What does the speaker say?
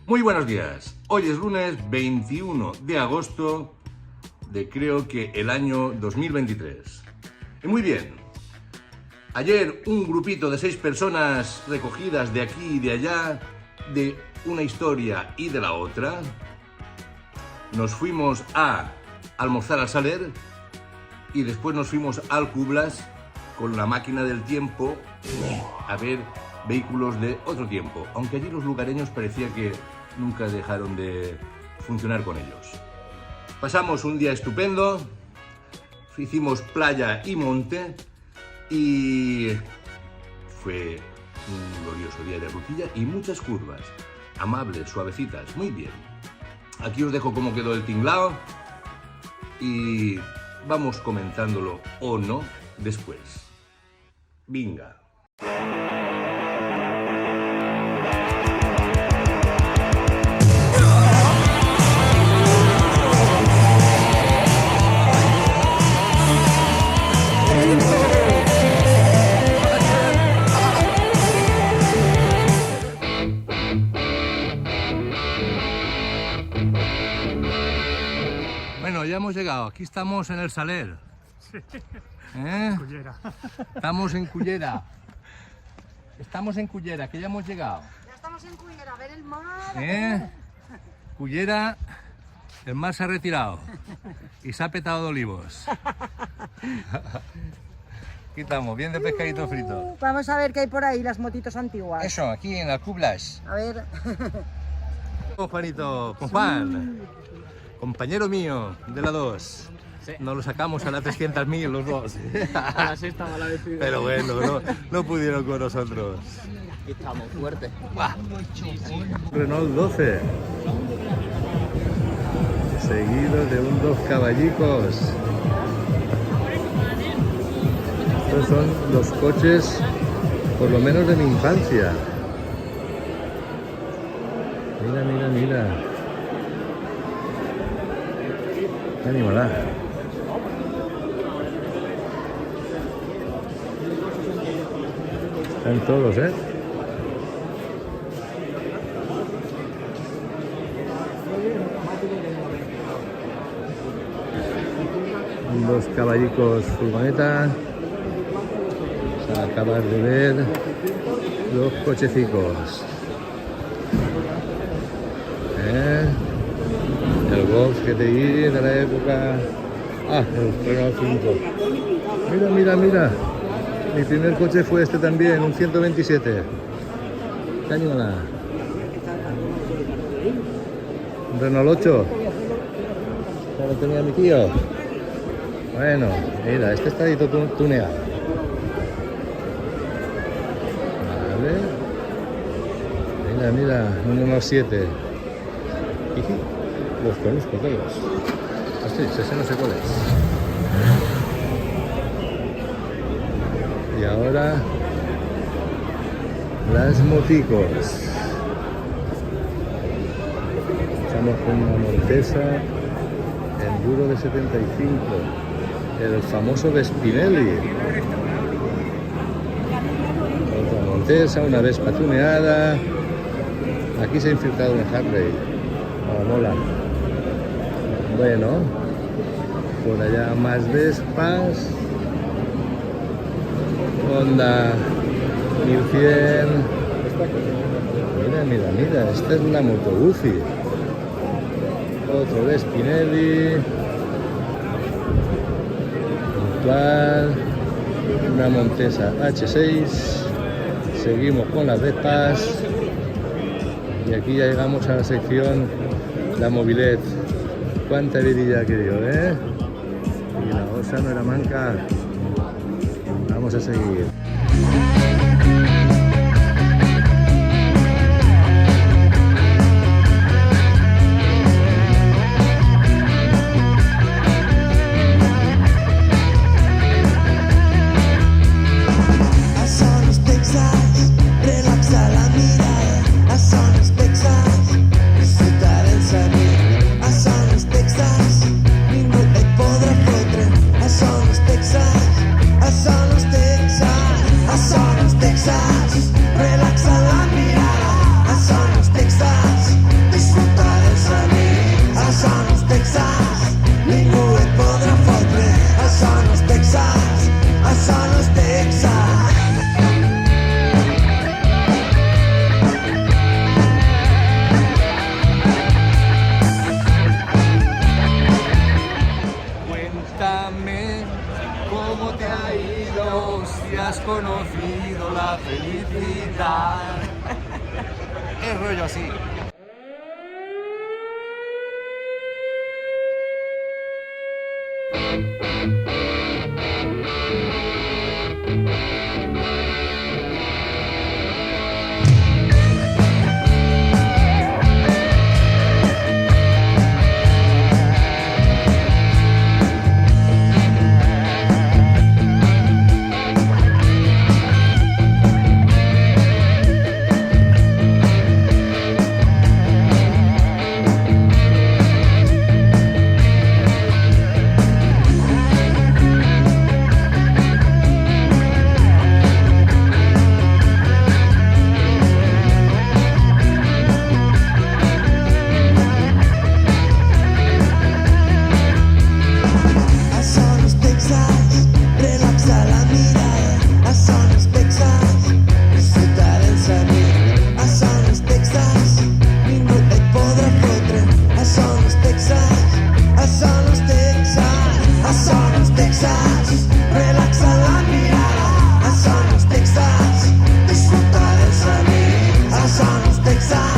Muy buenos días. Hoy es lunes 21 de agosto de creo que el año 2023. Y muy bien. Ayer un grupito de 6 personas recogidas de aquí y de allá, de una historia y de la otra, nos fuimos a almorzar al Saler y después nos fuimos al Cublas con la máquina del tiempo a ver vehículos de otro tiempo, aunque allí los lugareños parecía que nunca dejaron de funcionar con ellos. Pasamos un día estupendo, hicimos playa y monte y fue un glorioso día de rutilla y muchas curvas, amables, suavecitas, muy bien. Aquí os dejo cómo quedó el tinglao y vamos comentándolo o no después. Venga. Bueno, ya hemos llegado, aquí estamos en el Saler. Sí. Cullera. Estamos en Cullera. Estamos en Cullera, que ya hemos llegado. Ya estamos en Cullera, a ver el mar. Cullera, el mar se ha retirado y se ha petado de olivos. Aquí estamos, bien de pescadito frito. Vamos a ver qué hay por ahí, las motitos antiguas. Eso, aquí en el Cublas. A ver. Con Juanito, con Juan, compañero mío de la 2. Sí. Nos lo sacamos a la 300.000 los dos. A la sexta mala vecina. Pero bueno, no pudieron con nosotros. Aquí estamos, fuerte. Renault 12. Seguido de un 2 caballicos. Estos son los coches, por lo menos de mi infancia. Mira, mira, mira. Qué animalada. Están todos, ¿eh? Dos caballicos furgoneta. Acabas de ver los cochecicos. El Golf GTI de la época. El Renault 5. Mira, mira, mira. Mi primer coche fue este también, un 127. ¿Qué animalada? Un Renault 8. Ya lo tenía mi tío. Bueno, mira, este está ahí todo tuneado. Vale. Mira, mira, un 7. Los conozco todos. Hostia, ese no sé cuál es. Y ahora las moticos. Estamos con una Montesa Enduro de 75, el famoso Vespinelli. Otra Montesa, una Vespa tuneada. Aquí se ha infiltrado un Harley. Mola. Bueno, por allá más Vespas. Honda 1100. Mira, mira, mira, esta es la Moto Guzzi. Otro Vespinelli. Puntual. Una Montesa H6. Seguimos con las Vespas. Y aquí ya llegamos a la sección La Mobilet. Cuánta vidilla que dio, ¿eh? Y la osa no era manca. Vamos a seguir. Relaxa la mirada, a Sonos Texas, disfrutar el sonido, a Sonos Texas, ningú et podrà fotre, a Sonos Texas, a Sonos Texas, a Sonos disfrutar. Es rollo así. Relaxa la mirada, a Son los Texas, disfruta del salir, a Son los Texas.